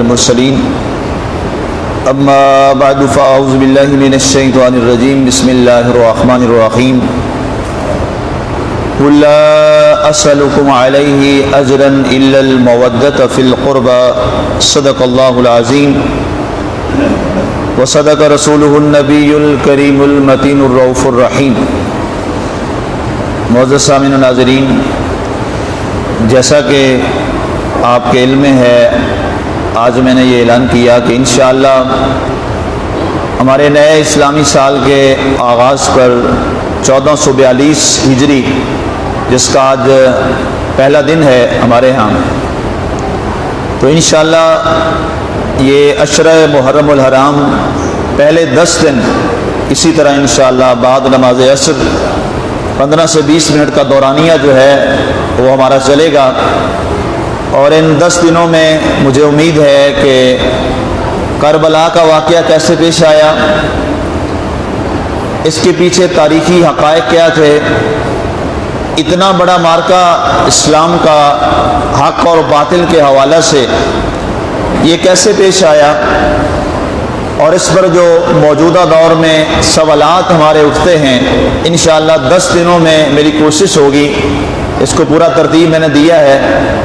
المرسلين اما بعد فاعوذ بالله من الشيطان الرجيم بسم الله الرحمن الرحيم قل لا اسالكم عليه اجرا الا المودة في القربى صدق الله العظيم وصدق رسوله النبي الكريم المتين الرؤوف الرحيم۔ معزز سامعین و ناظرین، جیسا کہ آپ کے علم میں ہے، آج میں نے یہ اعلان کیا کہ انشاءاللہ ہمارے نئے اسلامی سال کے آغاز پر 1442 ہجری، جس کا آج پہلا دن ہے ہمارے ہاں، تو انشاءاللہ یہ عشرہ محرم الحرام پہلے 10 دن اسی طرح انشاءاللہ بعد نماز عصر 15 سے 20 منٹ کا دورانیہ جو ہے وہ ہمارا چلے گا، اور ان 10 دنوں میں مجھے امید ہے کہ کربلا کا واقعہ کیسے پیش آیا، اس کے پیچھے تاریخی حقائق کیا تھے، اتنا بڑا مارکہ اسلام کا حق اور باطل کے حوالے سے یہ کیسے پیش آیا، اور اس پر جو موجودہ دور میں سوالات ہمارے اٹھتے ہیں، انشاءاللہ 10 دنوں میں میری کوشش ہوگی، اس کو پورا ترتیب میں نے دیا ہے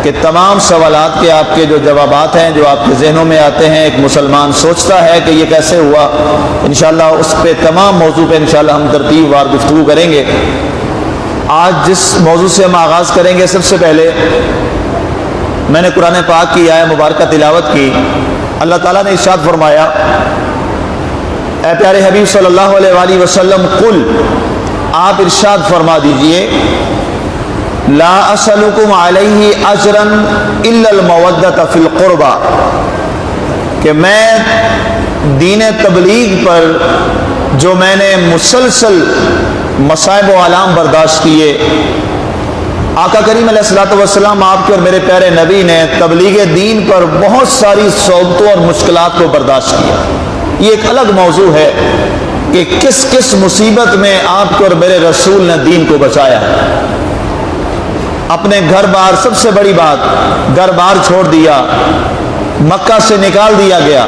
کہ تمام سوالات کے آپ کے جو جوابات ہیں جو آپ کے ذہنوں میں آتے ہیں، ایک مسلمان سوچتا ہے کہ یہ کیسے ہوا، انشاءاللہ اس پہ تمام موضوع پہ انشاءاللہ ہم ترتیب وار گفتگو کریں گے۔ آج جس موضوع سے ہم آغاز کریں گے، سب سے پہلے میں نے قرآن پاک کی آیت مبارکہ تلاوت کی۔ اللہ تعالیٰ نے ارشاد فرمایا، اے پیارے حبیب صلی اللہ علیہ وآلہ وسلم، قل، آپ ارشاد فرما دیجئے، لا اسألکم علیہ اجرا الا المودۃ فی القربى، کہ میں دین تبلیغ پر جو میں نے مسلسل مصائب و آلام برداشت کیے، آقا کریم علیہ الصلوۃ والسلام آپ کے اور میرے پیارے نبی نے تبلیغ دین پر بہت ساری صعوبتوں اور مشکلات کو برداشت کیا۔ یہ ایک الگ موضوع ہے کہ کس کس مصیبت میں آپ کے اور میرے رسول نے دین کو بچایا ہے۔ اپنے گھر بار، سب سے بڑی بات، گھر بار چھوڑ دیا، مکہ سے نکال دیا گیا،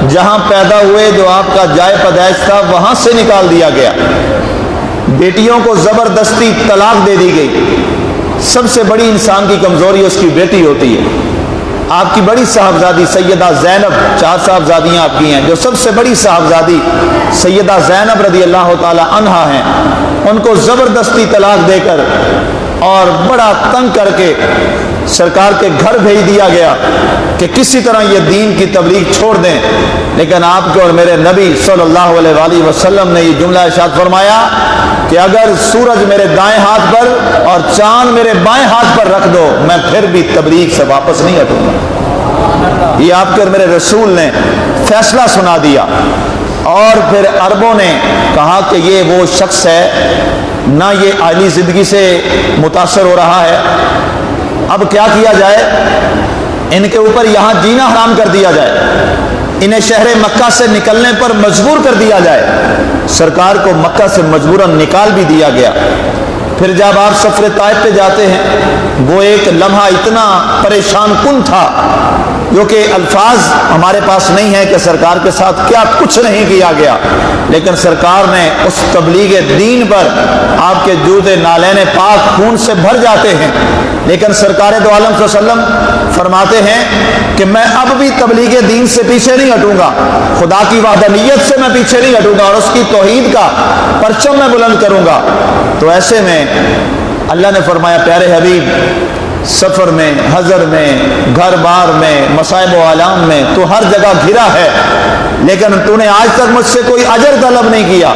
جہاں پیدا ہوئے جو آپ کا جائے پیدائش تھا وہاں سے نکال دیا گیا، بیٹیوں کو زبردستی طلاق دے دی گئی۔ سب سے بڑی انسان کی کمزوری اس کی بیٹی ہوتی ہے۔ آپ کی بڑی صاحبزادی سیدہ زینب، 4 صاحبزادیاں آپ کی ہیں، جو سب سے بڑی صاحبزادی سیدہ زینب رضی اللہ تعالی عنہا ہیں، ان کو زبردستی طلاق دے کر اور بڑا تنگ کر کے سرکار کے گھر بھیج دیا گیا کہ کسی طرح یہ دین کی تبلیغ چھوڑ دیں، لیکن آپ کے اور میرے نبی صلی اللہ علیہ وآلہ وسلم نے یہ جملہ ارشاد فرمایا کہ اگر سورج میرے دائیں ہاتھ پر اور چاند میرے بائیں ہاتھ پر رکھ دو، میں پھر بھی تبلیغ سے واپس نہیں ہٹوں گا۔ یہ آپ کے اور میرے رسول نے فیصلہ سنا دیا، اور پھر عربوں نے کہا کہ یہ وہ شخص ہے نہ یہ عالی زندگی سے متاثر ہو رہا ہے، اب کیا کیا جائے، ان کے اوپر یہاں جینا حرام کر دیا جائے، انہیں شہر مکہ سے نکلنے پر مجبور کر دیا جائے۔ سرکار کو مکہ سے مجبوراً نکال بھی دیا گیا۔ پھر جب آپ سفر طائف پہ جاتے ہیں، وہ ایک لمحہ اتنا پریشان کن تھا جو کہ الفاظ ہمارے پاس نہیں ہے کہ سرکار کے ساتھ کیا کچھ نہیں کیا گیا، لیکن سرکار نے اس تبلیغ دین پر، آپ کے جوتے نالین پاک خون سے بھر جاتے ہیں، لیکن سرکار دو عالم صلی اللہ علیہ وسلم فرماتے ہیں کہ میں اب بھی تبلیغ دین سے پیچھے نہیں ہٹوں گا، خدا کی وحدانیت سے میں پیچھے نہیں ہٹوں گا، اور اس کی توحید کا پرچم میں بلند کروں گا۔ تو ایسے میں اللہ نے فرمایا، پیارے حبیب، سفر میں، حضر میں، گھر بار میں، مصائب و آلام میں تو ہر جگہ گھرا ہے، لیکن تو نے آج تک مجھ سے کوئی اجر طلب نہیں کیا۔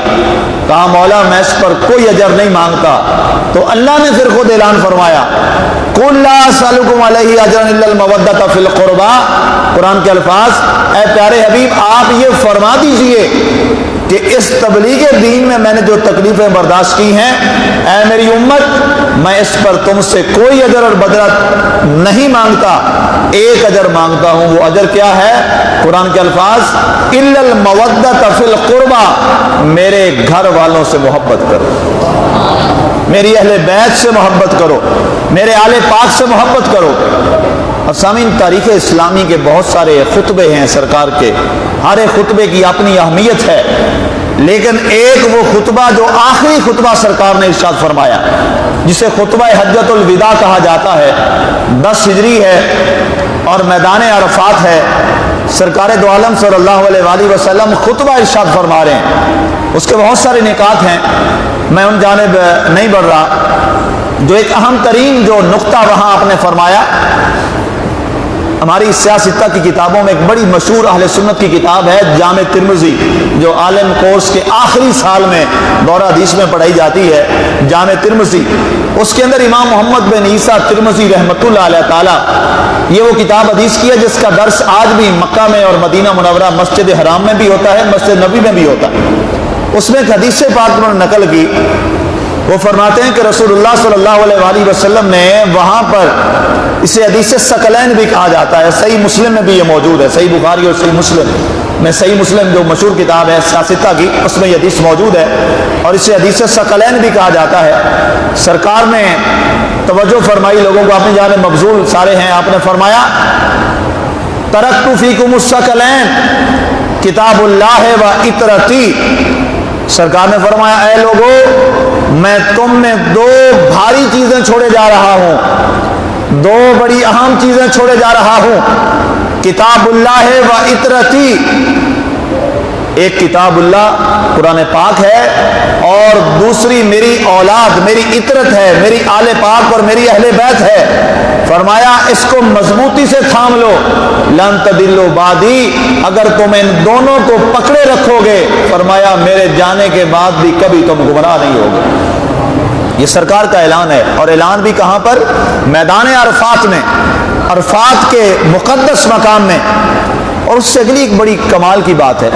کہا مولا میں اس پر کوئی اجر نہیں مانگتا۔ تو اللہ نے پھر خود اعلان فرمایا، قل لا اسألکم علیہ اجرا الا المودۃ فی القربى، قرآن کے الفاظ، اے پیارے حبیب آپ یہ فرما دیجئے کہ اس تبلیغ دین میں نے جو تکلیفیں برداشت کی ہیں، اے میری امت، میں اس پر تم سے کوئی اجر اور بدلہ نہیں مانگتا، ایک اجر مانگتا ہوں۔ وہ اجر کیا ہے؟ قرآن کے الفاظ، الا المودۃ فی القربى، میرے گھر والوں سے محبت کرو، میری اہل بیت سے محبت کرو، میرے آل پاک سے محبت کرو۔ اور سامعین، تاریخ اسلامی کے بہت سارے خطبے ہیں سرکار کے، ہر ایک خطبے کی اپنی اہمیت ہے، لیکن ایک وہ خطبہ جو آخری خطبہ سرکار نے ارشاد فرمایا، جسے خطبہ حجۃ الوداع کہا جاتا ہے، 10 ہجری ہے اور میدان عرفات ہے، سرکار دو عالم صلی اللہ علیہ وآلہ وسلم خطبہ ارشاد فرما رہے ہیں۔ اس کے بہت سارے نکات ہیں، میں ان جانب نہیں بڑھ رہا۔ جو ایک اہم ترین جو نقطہ وہاں آپ نے فرمایا، ہماری سیاستہ کی کتابوں میں ایک بڑی مشہور اہل سنت کی کتاب ہے جامع ترمذی، جو عالم کورس کے آخری سال میں دورہ حدیث میں پڑھائی جاتی ہے، جامع ترمذی۔ اس کے اندر امام محمد بن عیسیٰ ترمذی رحمۃ اللہ علیہ تعالی، یہ وہ کتاب حدیث کی ہے جس کا درس آج بھی مکہ میں اور مدینہ منورہ مسجد حرام میں بھی ہوتا ہے، مسجد نبی میں بھی ہوتا ہے۔ اس میں ایک حدیث پاک انہوں نے نقل کی، وہ فرماتے ہیں کہ رسول اللہ صلی اللہ علیہ وآلہ وسلم نے وہاں پر، اسے حدیث ثقلین بھی کہا جاتا ہے، صحیح مسلم میں بھی یہ موجود ہے، صحیح بخاری اور صحیح مسلم میں، صحیح مسلم جو مشہور کتاب ہے سیاستہ کی، اس میں یہ حدیث موجود ہے اور اسے حدیث ثقلین بھی کہا جاتا ہے۔ سرکار نے توجہ فرمائی، لوگوں کو اپنی جانب مبذول سارے ہیں، آپ نے فرمایا ترکت فیکم الثقلین کتاب اللہ و اطرتی، سرکار نے فرمایا اے لوگو، میں تم میں 2 بھاری چیزیں چھوڑے جا رہا ہوں، 2 بڑی اہم چیزیں چھوڑے جا رہا ہوں، کتاب اللہ و اطرتی، ایک کتاب اللہ قرآن پاک ہے اور دوسری میری اولاد، میری اطرت ہے، میری آل پاک اور میری اہل بیت ہے۔ فرمایا اس کو مضبوطی سے تھام لو، لن تضلوا بعدی، اگر تم ان دونوں کو پکڑے رکھو گے، فرمایا میرے جانے کے بعد بھی کبھی تم گمراہ نہیں ہوگے۔ یہ سرکار کا اعلان ہے، اور اعلان بھی کہاں پر؟ میدان عرفات میں، عرفات کے مقدس مقام میں۔ اور اس سے اگلی ایک بڑی کمال کی بات ہے،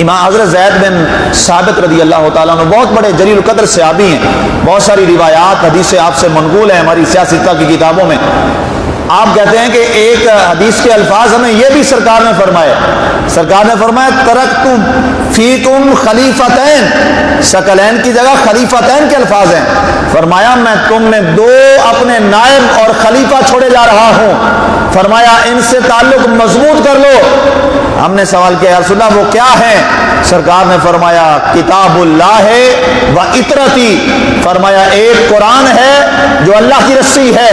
امام حضرت زید بن ثابت رضی اللہ تعالیٰ عنہ بہت بڑے جلیل القدر صحابی ہیں، بہت ساری روایات حدیث آپ سے منقول ہیں ہماری سیاستہ کی کتابوں میں۔ آپ کہتے ہیں کہ ایک حدیث کے الفاظ ہمیں یہ بھی سرکار نے فرمائے، سرکار نے فرمایا ترکت فیکم خلیفتین، ثقلین کی جگہ خلیفتین کے الفاظ ہیں، فرمایا میں تم میں 2 اپنے نائب اور خلیفہ چھوڑے جا رہا ہوں، فرمایا ان سے تعلق مضبوط کر لو۔ ہم نے سوال کیا یا رسول اللہ وہ کیا ہے؟ سرکار نے فرمایا کتاب اللہ ہے و اطرتی، فرمایا ایک قرآن ہے جو اللہ کی رسی ہے،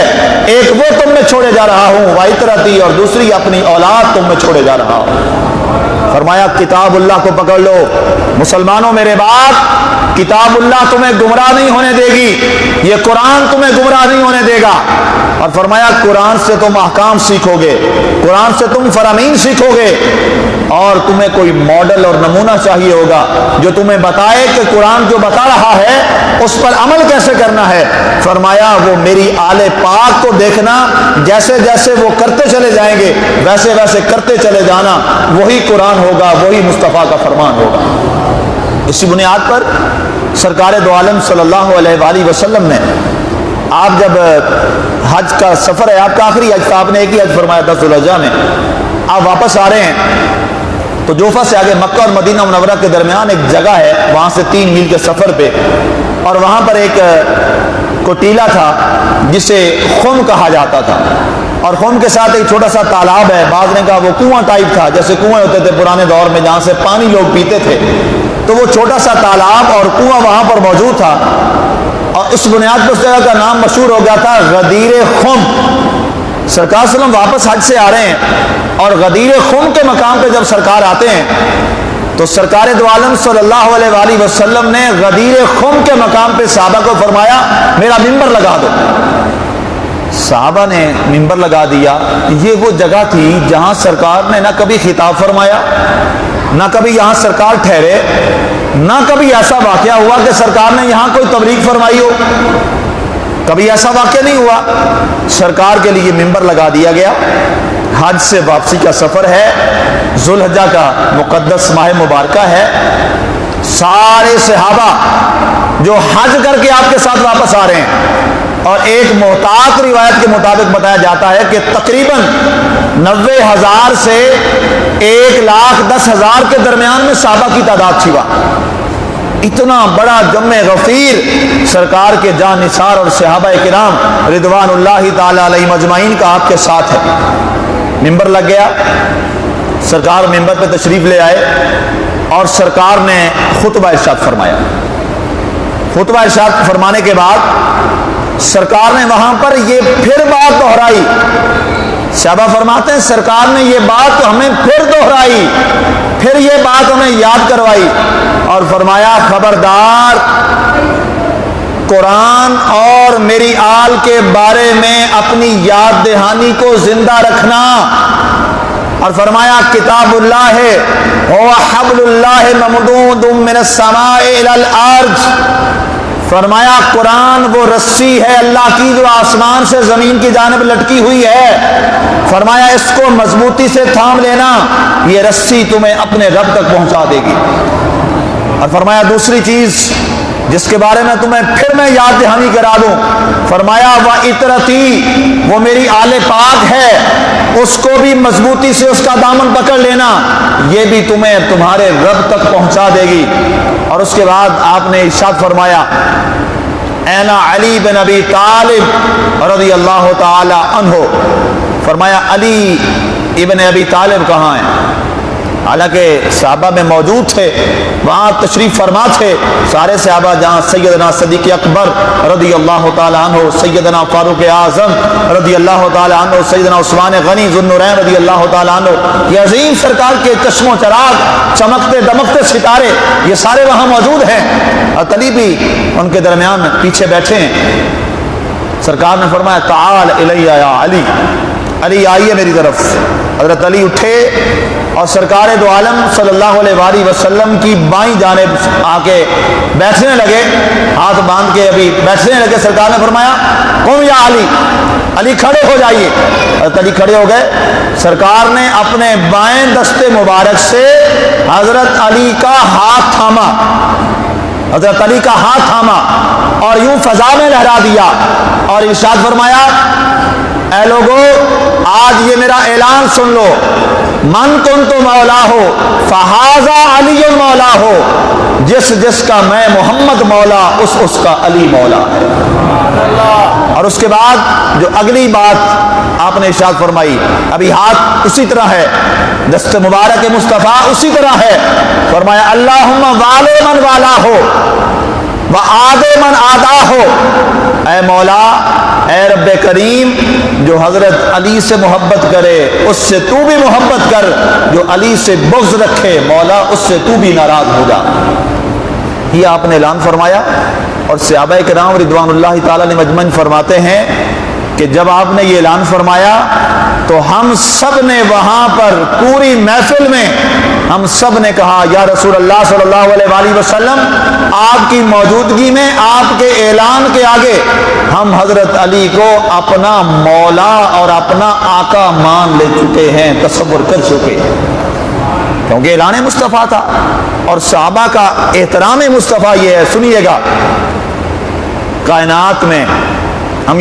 ایک وہ تم میں چھوڑے جا رہا ہوں و اطرتی، اور دوسری اپنی اولاد تم میں چھوڑے جا رہا ہوں۔ فرمایا کتاب اللہ کو پکڑ لو، مسلمانوں میرے بات، کتاب اللہ تمہیں گمراہ نہیں ہونے دے گی، یہ قرآن تمہیں گمراہ نہیں ہونے دے گا۔ اور فرمایا قرآن سے تم احکام سیکھو گے، قرآن سے تم فرامین سیکھو گے، اور تمہیں کوئی ماڈل اور نمونہ چاہیے ہوگا جو تمہیں بتائے کہ قرآن جو بتا رہا ہے اس پر عمل کیسے کرنا ہے۔ فرمایا وہ میری آل پاک کو دیکھنا، جیسے جیسے وہ کرتے چلے جائیں گے ویسے ویسے کرتے چلے جانا، وہی قرآن ہوگا، وہی مصطفیٰ کا فرمان ہوگا۔ اسی بنیاد پر سرکار دو عالم صلی اللہ علیہ وآلہ وسلم نے، آپ جب حج کا سفر ہے، آپ کا آخری حج تھا، آپ نے ایک ہی حج فرمایا 10 ذوالحجہ میں، آپ واپس آ رہے ہیں تو جوفہ سے آگے مکہ اور مدینہ منورہ کے درمیان ایک جگہ ہے، وہاں سے 3 میل کے سفر پہ، اور وہاں پر ایک کوٹیلا تھا جسے خم کہا جاتا تھا، اور خم کے ساتھ ایک چھوٹا سا تالاب ہے، بعض نے کہا وہ کنواں ٹائپ تھا، جیسے کنویں ہوتے تھے پرانے دور میں جہاں سے پانی لوگ پیتے تھے، تو وہ چھوٹا سا تالاب اور کنواں وہاں پر موجود تھا، اور اس بنیاد پر اس جگہ کا نام مشہور ہو گیا تھا غدیر خم۔ سرکار صلی اللہ علیہ وسلم واپس حج سے آ رہے ہیں، اور غدیر خم کے مقام پہ جب سرکار آتے ہیں تو سرکار دو عالم صلی اللہ علیہ وآلہ وسلم نے غدیر خم کے مقام پہ صحابہ کو فرمایا میرا ممبر لگا دو۔ صحابہ نے ممبر لگا دیا۔ یہ وہ جگہ تھی جہاں سرکار نے نہ کبھی خطاب فرمایا، نہ کبھی یہاں سرکار ٹھہرے، نہ کبھی ایسا واقعہ ہوا کہ سرکار نے یہاں کوئی تبلیغ فرمائی ہو، کبھی ایسا واقعہ نہیں ہوا۔ سرکار کے لیے ممبر لگا دیا گیا۔ حج سے واپسی کا سفر ہے، ذوالحجہ کا مقدس ماہ مبارکہ ہے، سارے صحابہ جو حج کر کے آپ کے ساتھ واپس آ رہے ہیں، اور ایک محتاط روایت کے مطابق بتایا جاتا ہے کہ تقریباً 90,000 سے 1,10,000 کے درمیان میں صحابہ کی تعداد تھی وہاں۔ اتنا بڑا جمع غفیر سرکار کے جان نثار اور صحابہ کرام رضوان اللہ تعالی علیہ مجمعین کا آپ کے ساتھ ہے. ممبر لگ گیا، سرکار ممبر پہ تشریف لے آئے اور سرکار نے خطبہ ارشاد فرمایا. خطبہ ارشاد فرمانے کے بعد سرکار نے وہاں پر یہ پھر بات دہرائی. صحابہ فرماتے ہیں سرکار نے یہ بات ہمیں پھر دہرائی، پھر یہ بات ہمیں یاد کروائی اور فرمایا خبردار قرآن اور میری آل کے بارے میں اپنی یاد دہانی کو زندہ رکھنا. اور فرمایا کتاب اللہ ہے هو حبل اللہ ممدود من السماء الى الارض. فرمایا قرآن وہ رسی ہے اللہ کی جو آسمان سے زمین کی جانب لٹکی ہوئی ہے. فرمایا اس کو مضبوطی سے تھام لینا، یہ رسی تمہیں اپنے رب تک پہنچا دے گی. اور فرمایا دوسری چیز جس کے بارے میں تمہیں پھر میں یاد دہانی کرا دوں، فرمایا وَإِطْرَتِي وہ میری آل پاک ہے، اس کو بھی مضبوطی سے اس کا دامن پکڑ لینا، یہ بھی تمہیں تمہارے رب تک پہنچا دے گی. اور اس کے بعد آپ نے ارشاد فرمایا اینا علی بن ابی طالب رضی اللہ تعالی عنہ. فرمایا علی ابن ابی طالب کہاں ہیں؟ حالانکہ صحابہ میں موجود تھے، وہاں تشریف فرما تھے سارے صحابہ، جہاں سیدنا صدیق اکبر رضی اللہ تعالی عنہ، سیدنا فاروق اعظم رضی اللہ تعالی عنہ، سیدنا عثمان غنی ذو النورین رضی اللہ تعالی عنہ، یہ عظیم سرکار کے چشم و چراغ، چمکتے دمکتے ستارے، یہ سارے وہاں موجود ہیں. اور علی بھی ان کے درمیان پیچھے بیٹھے ہیں. سرکار نے فرمایا تعال الی یا علی، علی آئیے میری طرف. حضرت علی اٹھے اور سرکار دو عالم صلی اللہ علیہ وآلہ وسلم کی بائیں جانب آ کے بیٹھنے لگے، ہاتھ باندھ کے ابھی بیٹھنے لگے. سرکار نے فرمایا قم یا علی، علی کھڑے ہو جائیے. حضرت علی کھڑے ہو گئے. سرکار نے اپنے بائیں دستے مبارک سے حضرت علی کا ہاتھ تھاما، حضرت علی کا ہاتھ تھاما اور یوں فضا میں لہرا دیا اور ارشاد فرمایا اے لوگو آج یہ میرا اعلان سن لو، من کنت مولا ہو فہذا علی مولا ہو، جس جس کا میں محمد مولا اس کا علی مولا ہے. اور اس کے بعد جو اگلی بات آپ نے ارشاد فرمائی، ابھی ہاتھ اسی طرح ہے، دست مبارک مصطفیٰ اسی طرح ہے. فرمایا اللہم والے من والا ہو وآدے من آدھا ہو. اے مولا، اے رب کریم، جو حضرت علی سے محبت کرے اس سے تو بھی محبت کر، جو علی سے بغض رکھے مولا اس سے تو بھی ناراض ہو جا. یہ آپ نے اعلان فرمایا. اور صحابہ کرام رضوان اللہ تعالی علیہ مجمعین فرماتے ہیں کہ جب آپ نے یہ اعلان فرمایا تو ہم سب نے وہاں پر پوری محفل میں ہم سب نے کہا یا رسول اللہ صلی اللہ علیہ وآلہ وسلم، آپ کی موجودگی میں آپ کے اعلان کے آگے ہم حضرت علی کو اپنا مولا اور اپنا آقا مان لے چکے ہیں، تصور کر چکے ہیں. کیونکہ اعلان مصطفیٰ تھا اور صحابہ کا احترام مصطفیٰ یہ ہے. سنیے گا، کائنات میں ہم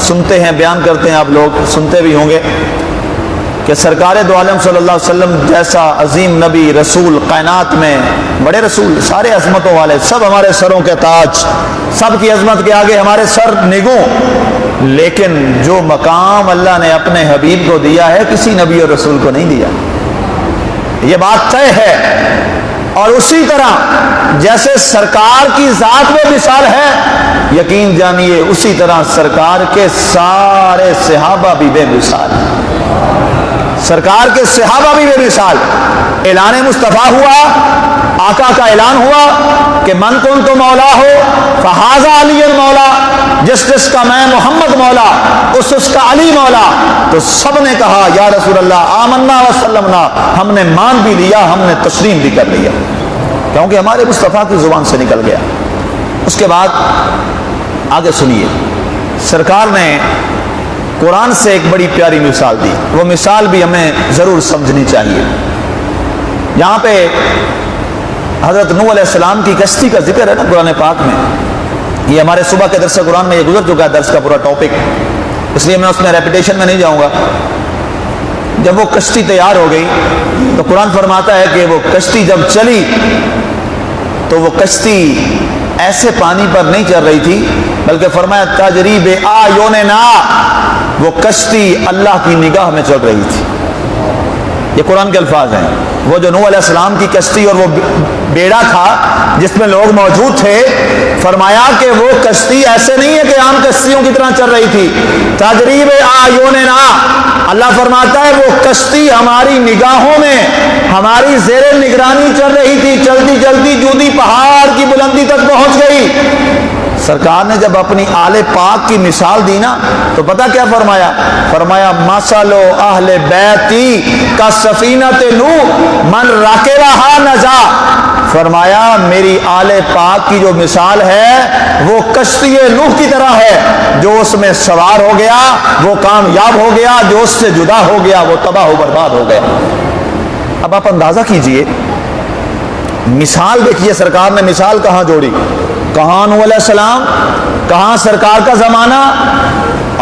سنتے ہیں، بیان کرتے ہیں، آپ لوگ سنتے بھی ہوں گے کہ سرکار دو عالم صلی اللہ علیہ وسلم جیسا عظیم نبی رسول کائنات میں، بڑے رسول، سارے عظمتوں والے، سب ہمارے سروں کے تاج، سب کی عظمت کے آگے ہمارے سر نگوں، لیکن جو مقام اللہ نے اپنے حبیب کو دیا ہے کسی نبی اور رسول کو نہیں دیا. یہ بات طے ہے. اور اسی طرح جیسے سرکار کی ذات میں مثال ہے، یقین جانیے اسی طرح سرکار کے سارے صحابہ بھی بے مثال، سرکار کے صحابہ بھی بے مثال. اعلان مصطفیٰ ہوا، آقا کا اعلان ہوا کہ من کنت مولا ہو فہذا علی مولا، جس جس کا میں محمد مولا اس کا علی مولا. تو سب نے کہا یا رسول اللہ آمنا وسلمنا، ہم نے مان بھی لیا، ہم نے تسلیم بھی کر لیا، کیونکہ ہمارے مصطفیٰ کی زبان سے نکل گیا. اس کے بعد آگے سنیے، سرکار نے قرآن سے ایک بڑی پیاری مثال دی، وہ مثال بھی ہمیں ضرور سمجھنی چاہیے. یہاں پہ حضرت نوح علیہ السلام کی کشتی کا ذکر ہے نا قرآن پاک میں. یہ ہمارے صبح کے درس قرآن میں یہ گزر چکا ہے، درس کا پورا ٹاپک، اس لیے میں اس میں ریپیٹیشن میں نہیں جاؤں گا. جب وہ کشتی تیار ہو گئی تو قرآن فرماتا ہے کہ وہ کشتی جب چلی تو وہ کشتی ایسے پانی پر نہیں چل رہی تھی، بلکہ فرمایا تجری بأعیننا، وہ کشتی اللہ کی نگاہ میں چل رہی تھی۔ یہ قرآن کے الفاظ ہیں۔ وہ جو نوح علیہ السلام کی کشتی اور وہ بیڑا تھا جس میں لوگ موجود تھے، فرمایا کہ وہ کشتی ایسے نہیں ہے کہ عام کشتیوں کی طرح چل رہی تھی، تجری بأعیننا، اللہ فرماتا ہے وہ کشتی ہماری نگاہوں میں، ہماری زیر نگرانی چل رہی تھی، چلتی چلتی جودی پہاڑ کی بلندی تک پہنچ گئی۔ سرکار نے جب اپنی آل پاک کی مثال دی نا تو پتہ کیا فرمایا؟ فرمایا مثل اہل بیتی کا سفینۃ نوح من رکبھا نجا، فرمایا میری آل پاک کی جو مثال ہے وہ کشتی نوح کی طرح ہے، جو اس میں سوار ہو گیا وہ کامیاب ہو گیا، جو اس سے جدا ہو گیا وہ تباہ و برباد ہو گیا۔ اب آپ اندازہ کیجئے، مثال دیکھیے، سرکار نے مثال کہاں جوڑی، کہاں نوح علیہ السلام، کہاں سرکار کا زمانہ،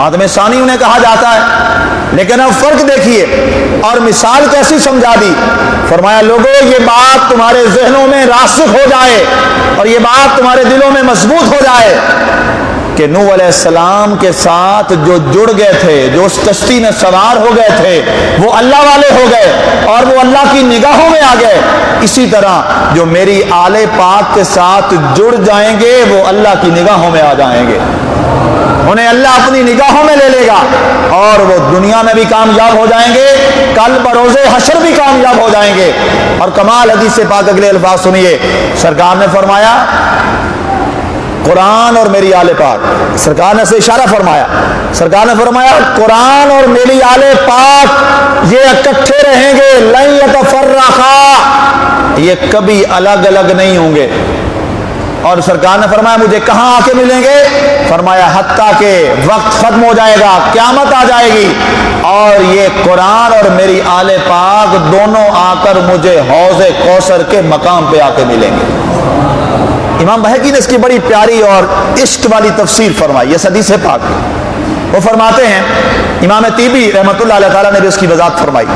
آدم ثانی انہیں کہا جاتا ہے، لیکن اب فرق دیکھیے اور مثال کیسی سمجھا دی۔ فرمایا لوگوں یہ بات تمہارے ذہنوں میں راسخ ہو جائے اور یہ بات تمہارے دلوں میں مضبوط ہو جائے کہ نوح علیہ السلام کے ساتھ جو جڑ گئے تھے، جو اس کشتی میں سوار ہو گئے تھے، وہ اللہ والے ہو گئے اور وہ اللہ کی نگاہوں میں آ گئے۔ اسی طرح جو میری آل پاک کے ساتھ جڑ جائیں گے وہ اللہ کی نگاہوں میں آ جائیں گے، انہیں اللہ اپنی نگاہوں میں لے لے گا اور وہ دنیا میں بھی کامیاب ہو جائیں گے، کل بروز حشر بھی کامیاب ہو جائیں گے۔ اور کمال حدیث پاک اگلے الفاظ سنیے، سرکار نے فرمایا قرآن اور میری آل پاک، سرکار نے سے اشارہ فرمایا، سرکار نے فرمایا قرآن اور میری آل پاک یہ اکٹھے رہیں گے، لن یتفرقا، یہ کبھی الگ الگ نہیں ہوں گے۔ اور سرکار نے فرمایا مجھے کہاں آ کے ملیں گے؟ فرمایا حتیٰ کہ وقت ختم ہو جائے گا، قیامت آ جائے گی اور یہ قرآن اور میری آل پاک دونوں آ کر مجھے حوض کوثر کے مقام پہ آ کے ملیں گے۔ امام بہقی نے اس کی بڑی پیاری اور عشق والی تفسیر فرمائی، یہ حدیث پاک ہے۔ وہ فرماتے ہیں، امام طیبی رحمۃ اللہ علیہ تعالیٰ نے بھی اس کی وضاحت فرمائی،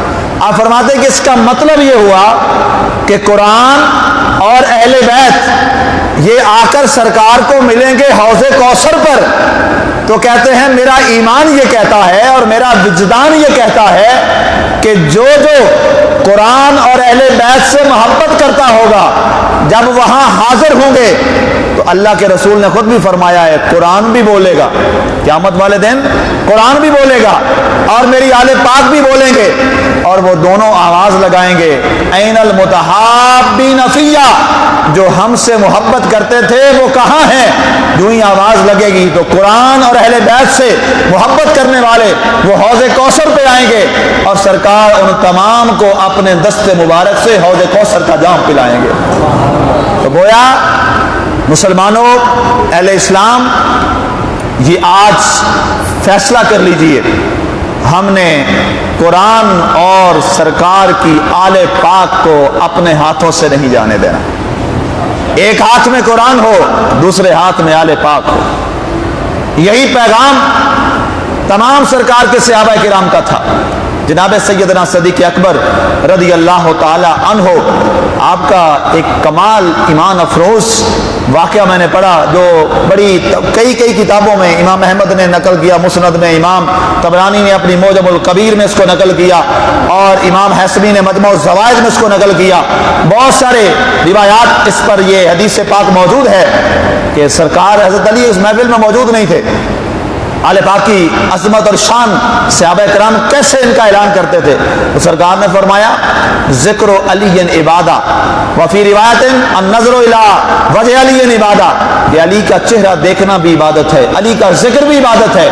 آپ فرماتے ہیں کہ اس کا مطلب یہ ہوا کہ قرآن اور اہل بیت یہ آ کر سرکار کو ملیں گے حوض کوثر پر، تو کہتے ہیں میرا ایمان یہ کہتا ہے اور میرا وجدان یہ کہتا ہے کہ جو قرآن اور اہل بیت سے محبت کرتا ہوگا جب وہاں حاضر ہوں گے تو اللہ کے رسول نے خود بھی فرمایا ہے قرآن بھی بولے گا، قیامت والے دن قرآن بھی بولے گا اور میری آل پاک بھی بولیں گے اور وہ دونوں آواز لگائیں گے این المتحابین فیہ، جو ہم سے محبت کرتے تھے وہ کہاں ہیں؟ جو ہی آواز لگے گی تو قرآن اور اہل بیت سے محبت کرنے والے وہ حوض کوثر پہ آئیں گے اور سرکار ان تمام کو اپنے دست مبارک سے حوض کوثر کا جام پلائیں گے۔ تو گویا مسلمانوں، اہل اسلام، یہ آج فیصلہ کر لیجئے، ہم نے قرآن اور سرکار کی آل پاک کو اپنے ہاتھوں سے نہیں جانے دینا۔ ایک ہاتھ میں قرآن ہو، دوسرے ہاتھ میں آل پاک ہو۔ یہی پیغام تمام سرکار کے صحابہ کرام کا تھا۔ جناب سیدنا صدیق اکبر رضی اللہ تعالی عنہ، آپ کا ایک کمال ایمان افروز واقعہ میں نے پڑھا جو بڑی کئی کتابوں میں امام احمد نے نقل کیا، مسند میں، امام طبرانی نے اپنی معجم الکبیر میں اس کو نقل کیا اور امام حسبی نے مجموع الزوائد میں اس کو نقل کیا۔ بہت سارے روایات اس پر یہ حدیث پاک موجود ہے کہ سرکار حضرت علی اس محفل میں موجود نہیں تھے۔ آل پاک کی عظمت اور شان صحابہ کرام کیسے ان کا اعلان کرتے تھے؟ تو سرکار نے فرمایا ذکر علی عبادہ وفی روایت النظر الی وجہ علی عبادہ، کہ علی کا چہرہ دیکھنا بھی عبادت ہے، علی کا ذکر بھی عبادت ہے۔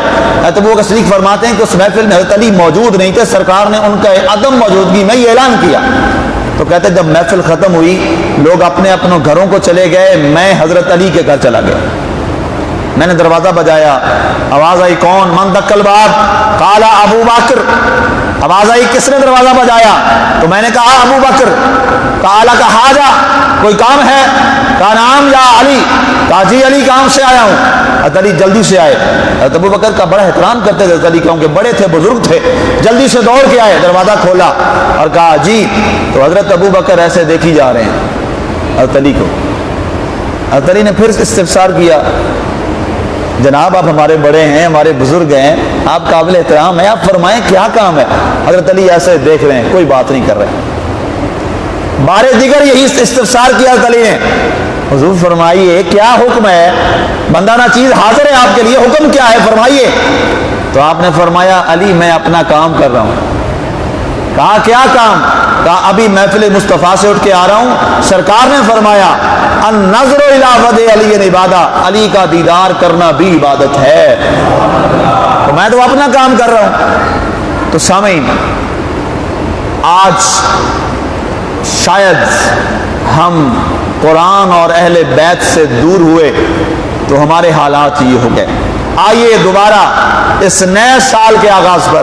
ابو بکر صدیق فرماتے ہیں کہ اس محفل میں حضرت علی موجود نہیں تھے، سرکار نے ان کا عدم موجودگی میں یہ اعلان کیا۔ تو کہتے جب محفل ختم ہوئی لوگ اپنے اپنے گھروں کو چلے گئے، میں حضرت علی کے گھر چلا گیا۔ میں نے دروازہ بجایا، آواز آئی کون؟ من دق الباب؟ قال ابو بکر۔ آواز آئی کس نے دروازہ بجایا؟ تو میں نے کہا ابو بکر۔ قال کا حاجہ، کوئی کام ہے؟ کہا نام یا علی۔ کہا جی علی کام سے آیا ہوں۔ حضرت علی جلدی سے آئے، حضرت ابو بکر کا بڑا احترام کرتے تھے حضرت علی، کیونکہ بڑے تھے، بزرگ تھے، جلدی سے دوڑ کے آئے، دروازہ کھولا اور کہا جی۔ تو حضرت ابو بکر ایسے دیکھی جا رہے ہیں حضرت علی کو، حضرت علی نے پھر استفسار کیا، جناب آپ ہمارے بڑے ہیں، ہمارے بزرگ ہیں، آپ قابل احترام ہیں، آپ فرمائیں کیا کام ہے؟ حضرت علی ایسے دیکھ رہے ہیں، کوئی بات نہیں کر رہے۔ بارے دیگر یہی استفسار کیا حضرت علی نے، حضور فرمائیے کیا حکم ہے؟ بندہ نہ چیز حاضر ہے آپ کے لیے، حکم کیا ہے فرمائیے۔ تو آپ نے فرمایا علی میں اپنا کام کر رہا ہوں۔ کہا کیا کام؟ کہا ابھی محفل مصطفیٰ سے اٹھ کے آ رہا ہوں، سرکار نے فرمایا النظر الی وجہ علی عبادہ، علی کا دیدار کرنا بھی عبادت ہے، تو میں تو اپنا کام کر رہا ہوں۔ تو سامعین، آج شاید ہم قرآن اور اہل بیت سے دور ہوئے تو ہمارے حالات یہ ہو گئے۔ آئیے دوبارہ اس نئے سال کے آغاز پر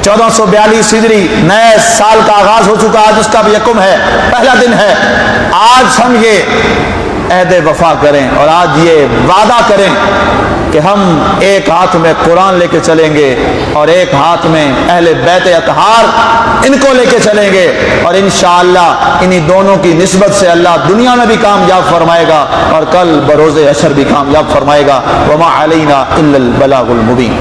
1442 ہجری نئے سال کا آغاز ہو چکا، آج اس کا بھی یکم ہے، پہلا دن ہے۔ آج ہم یہ عہد وفا کریں اور آج یہ وعدہ کریں کہ ہم ایک ہاتھ میں قرآن لے کے چلیں گے اور ایک ہاتھ میں اہل بیت اطہار ان کو لے کے چلیں گے، اور انشاءاللہ انہی دونوں کی نسبت سے اللہ دنیا میں بھی کامیاب فرمائے گا اور کل بروز حشر بھی کامیاب فرمائے گا۔ وما علینا الا البلاغ المبین۔